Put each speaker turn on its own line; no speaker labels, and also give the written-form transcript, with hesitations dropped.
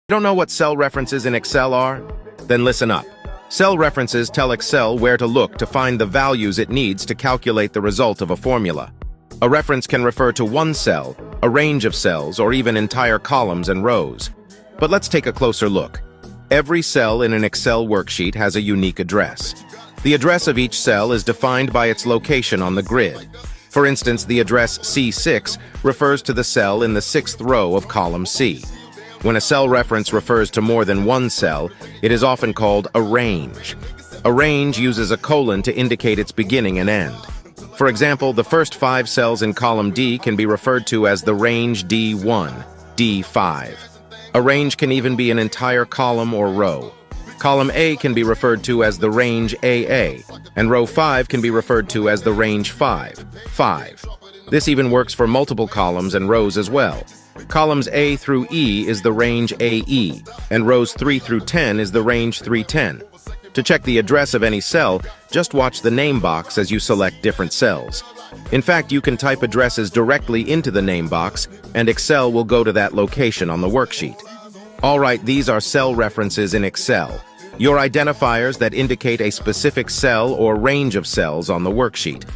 Don't know what cell references in Excel are? Then listen up. Cell references tell Excel where to look to find the values it needs to calculate the result of a formula. A reference can refer to one cell, a range of cells, or even entire columns and rows. But let's take a closer look. Every cell in an Excel worksheet has a unique address. The address of each cell is defined by its location on the grid. For instance, the address C6 refers to the cell in the 6th row of column C. When a cell reference refers to more than one cell, it is often called a range. A range uses a colon to indicate its beginning and end. For example, the first 5 cells in column D can be referred to as the range D1, D5. A range can even be an entire column or row. Column A can be referred to as the range AA, and row 5 can be referred to as the range 5, 5. This even works for multiple columns and rows as well. Columns A through E is the range AE, and rows 3 through 10 is the range 310. To check the address of any cell, just watch the name box as you select different cells. In fact, you can type addresses directly into the name box, and Excel will go to that location on the worksheet. Alright, these are cell references in Excel, your identifiers that indicate a specific cell or range of cells on the worksheet.